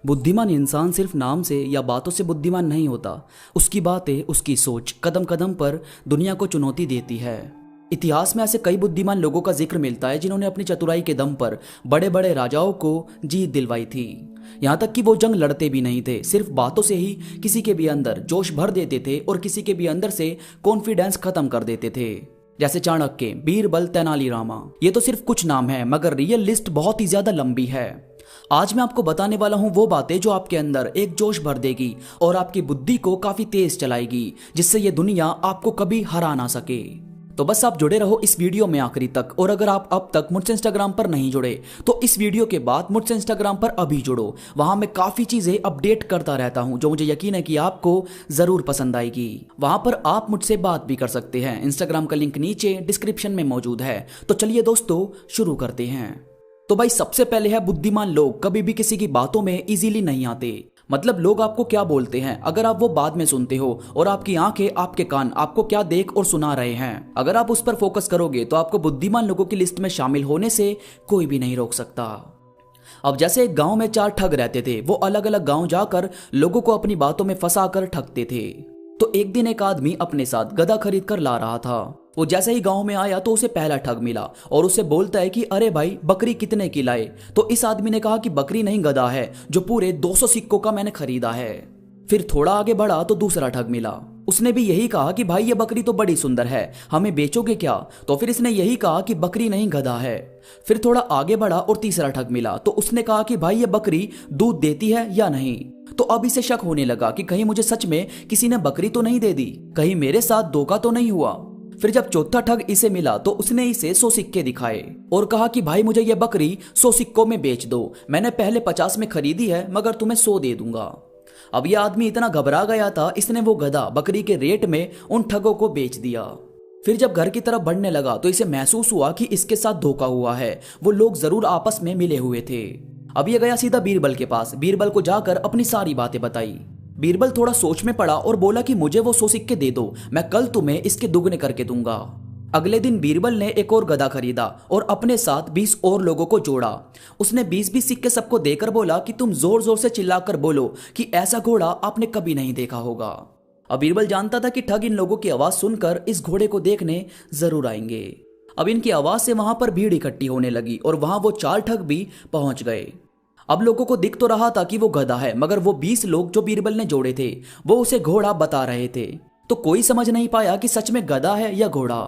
बुद्धिमान इंसान सिर्फ नाम से या बातों से बुद्धिमान नहीं होता। उसकी बातें, उसकी सोच कदम कदम पर दुनिया को चुनौती देती है। इतिहास में ऐसे कई बुद्धिमान लोगों का जिक्र मिलता है जिन्होंने अपनी चतुराई के दम पर बड़े बड़े राजाओं को जीत दिलवाई थी। यहाँ तक कि वो जंग लड़ते भी नहीं थे, सिर्फ बातों से ही किसी के भी अंदर जोश भर देते थे और किसी के भी अंदर से कॉन्फिडेंस खत्म कर देते थे। जैसे चाणक्य, बीरबल, तेनालीरामा। ये तो सिर्फ कुछ नाम है, मगर रियल लिस्ट बहुत ही ज्यादा लंबी है। आज मैं आपको बताने वाला हूं वो बातें जो आपके अंदर एक जोश भर देगी और आपकी बुद्धि को काफी तेज चलाएगी, जिससे ये दुनिया आपको कभी हरा ना सके। तो बस आप जुड़े रहो इस वीडियो में आखिरी तक। और अगर आप अब तक मुझसे इंस्टाग्राम पर नहीं जुड़े तो इस वीडियो के बाद मुझसे इंस्टाग्राम पर अभी जुड़ो। वहां मैं काफी चीजें अपडेट करता रहता हूं जो मुझे यकीन है कि आपको जरूर पसंद आएगी। वहां पर आप मुझसे बात भी कर सकते हैं। इंस्टाग्राम का लिंक नीचे डिस्क्रिप्शन में मौजूद है। तो चलिए दोस्तों, शुरू करते हैं। तो भाई, सबसे पहले है बुद्धिमान लोग कभी भी किसी की बातों में इजीली नहीं आते। मतलब लोग आपको क्या बोलते हैं अगर आप वो बाद में सुनते हो, और आपकी आंखें, आपके कान आपको क्या देख और सुना रहे हैं, अगर आप उस पर फोकस करोगे तो आपको बुद्धिमान लोगों की लिस्ट में शामिल होने से कोई भी नहीं रोक सकता। अब जैसे एक गांव में 4 ठग रहते थे। वो अलग अलग गांव जाकर लोगों को अपनी बातों में फंसाकर ठगते थे। तो एक दिन एक आदमी अपने साथ गधा खरीद कर ला रहा था। वो जैसे ही गांव में आया तो उसे पहला ठग मिला और उसे बोलता है कि अरे भाई, बकरी कितने की लाए? तो इस आदमी ने कहा कि बकरी नहीं, गधा है जो पूरे 200 सिक्कों का मैंने खरीदा है। फिर थोड़ा आगे बढ़ा तो दूसरा ठग मिला। उसने भी यही कहा कि भाई, ये बकरी तो बड़ी सुंदर है, हमें बेचोगे क्या? तो फिर इसने यही कहा कि बकरी नहीं, गधा है। फिर थोड़ा आगे बढ़ा और तीसरा ठग मिला। तो उसने कहा कि भाई, ये बकरी दूध देती है या नहीं? तो अब इसे शक होने लगा कि कहीं मुझे सच में किसी ने बकरी तो नहीं दे दी, कहीं मेरे साथ धोखा तो नहीं हुआ। फिर जब चौथा ठग इसे मिला तो उसने इसे 100 सिक्के दिखाए और कहा कि भाई, मुझे ये बकरी 100 सिक्कों में बेच दो। मैंने पहले 50 में खरीदी है, मगर तुम्हें 100 दे दूंगा। अब यह आदमी इतना घबरा गया था, इसने वो गधा बकरी के रेट में उन ठगों को बेच दिया। फिर जब घर की तरफ बढ़ने लगा तो इसे महसूस हुआ कि इसके साथ धोखा हुआ है। वो लोग जरूर आपस में मिले हुए थे। अब ये गया सीधा बीरबल के पास। बीरबल को जाकर अपनी सारी बातें बताई। बीरबल थोड़ा सोच में पड़ा और बोला कि मुझे वो 100 सिक्के दे दो, मैं कल तुम्हें इसके दुगने करके दूंगा। अगले दिन बीरबल ने एक और गधा खरीदा और अपने साथ 20 और लोगों को जोड़ा। उसने 20-20 सिक्के सबको देकर बोला कि तुम जोर जोर से चिल्लाकर बोलो कि ऐसा घोड़ा आपने कभी नहीं देखा होगा। अब बीरबल जानता था कि ठग इन लोगों की आवाज सुनकर इस घोड़े को देखने जरूर आएंगे। अब इनकी आवाज से वहां पर भीड़ इकट्ठी होने लगी और वहां वो 4 ठग भी पहुंच गए। अब लोगों को दिख तो रहा था कि वो गधा है, मगर वो 20 लोग जो बीरबल ने जोड़े थे वो उसे घोड़ा बता रहे थे। तो कोई समझ नहीं पाया कि सच में गधा है या घोड़ा।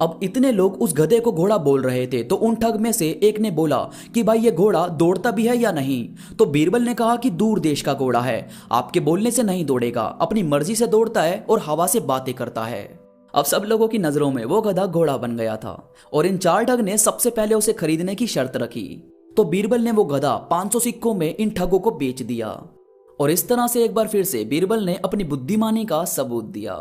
अब इतने लोग उस गधे को घोड़ा बोल रहे थे तो उन ठग में से एक ने बोला कि भाई, ये घोड़ा दौड़ता भी है या नहीं? तो बीरबल ने कहा कि दूर देश का घोड़ा है, आपके बोलने से नहीं दौड़ेगा, अपनी मर्जी से दौड़ता है और हवा से बातें करता है। अब सब लोगों की नजरों में वो गधा घोड़ा बन गया था और इन 4 ठग ने सबसे पहले उसे खरीदने की शर्त रखी। तो बीरबल ने वो गधा 500 सिक्कों में इन ठगों को बेच दिया। और इस तरह से एक बार फिर से बीरबल ने अपनी बुद्धिमानी का सबूत दिया।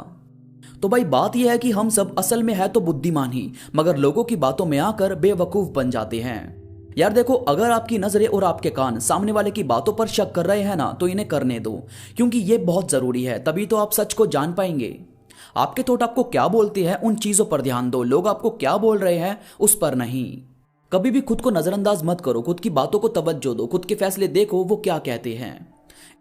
तो भाई, बात यह है कि हम सब असल में है तो बुद्धिमान ही, मगर लोगों की बातों में आकर बेवकूफ बन जाते हैं। यार देखो, अगर आपकी नजरें और आपके कान सामने वाले की बातों पर शक कर रहे हैं ना, तो इन्हें करने दो, क्योंकि ये बहुत जरूरी है। तभी तो आप सच को जान पाएंगे। आपके थॉट आपको क्या बोलते हैं उन चीजों पर ध्यान दो, लोग आपको क्या बोल रहे हैं उस पर नहीं। कभी भी खुद को नजरअंदाज मत करो, खुद की बातों को तवज्जो दो, खुद के फैसले देखो वो क्या कहते हैं।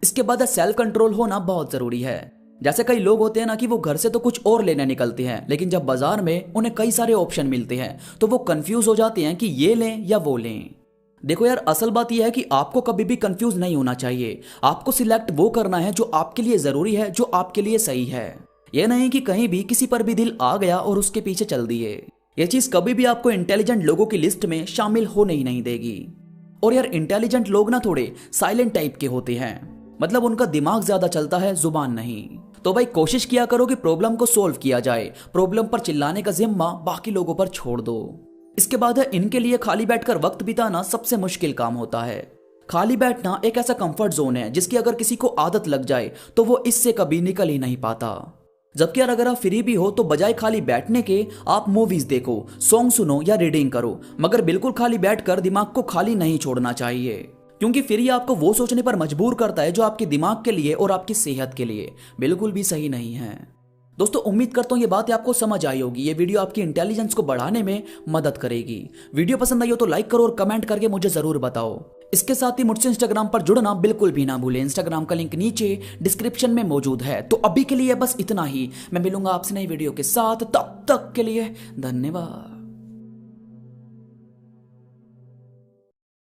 इसके बाद सेल्फ कंट्रोल होना बहुत जरूरी है। जैसे कई लोग होते हैं ना कि वो घर से तो कुछ और लेने निकलते हैं, लेकिन जब बाजार में उन्हें कई सारे ऑप्शन मिलते हैं तो वो कंफ्यूज हो जाते हैं कि ये लें या वो लें। देखो यार, असल बात यह है कि आपको कभी भी कंफ्यूज नहीं होना चाहिए। आपको सिलेक्ट वो करना है जो आपके लिए जरूरी है, जो आपके लिए सही है। यह नहीं कि कहीं भी किसी पर भी दिल आ गया और उसके पीछे चल दिए। यह चीज कभी भी आपको इंटेलिजेंट लोगों की लिस्ट में शामिल होने ही नहीं देगी। और यार, इंटेलिजेंट लोग ना थोड़े साइलेंट टाइप के होते हैं, मतलब उनका दिमाग ज्यादा चलता है, जुबान नहीं। तो भाई, कोशिश किया करो कि प्रॉब्लम को सोल्व किया जाए। प्रॉब्लम पर चिल्लाने का जिम्मा बाकी लोगों पर छोड़ दो। इसके बाद है, इनके लिए खाली बैठकर वक्त बिताना सबसे मुश्किल काम होता है। खाली बैठना एक ऐसा कंफर्ट जोन है जिसकी अगर किसी को आदत लग जाए तो वो इससे कभी निकल ही नहीं पाता। जबकि यार, अगर आप फ्री भी हो तो बजाय खाली बैठने के आप मूवीज देखो, सॉन्ग सुनो या रीडिंग करो, मगर बिल्कुल खाली बैठकर दिमाग को खाली नहीं छोड़ना चाहिए, क्योंकि फिर ये आपको वो सोचने पर मजबूर करता है जो आपके दिमाग के लिए और आपकी सेहत के लिए बिल्कुल भी सही नहीं है। दोस्तों उम्मीद करता हूँ ये बात आपको समझ आई होगी। ये वीडियो आपकी इंटेलिजेंस को बढ़ाने में मदद करेगी। वीडियो पसंद आई हो तो लाइक करो और कमेंट करके मुझे जरूर बताओ। इसके साथ ही मुझसे इंस्टाग्राम पर जुड़ना बिल्कुल भी ना भूलें। इंस्टाग्राम का लिंक नीचे डिस्क्रिप्शन में मौजूद है। तो अभी के लिए बस इतना ही। मैं मिलूंगा आपसे नई वीडियो के साथ, तब तक के लिए धन्यवाद।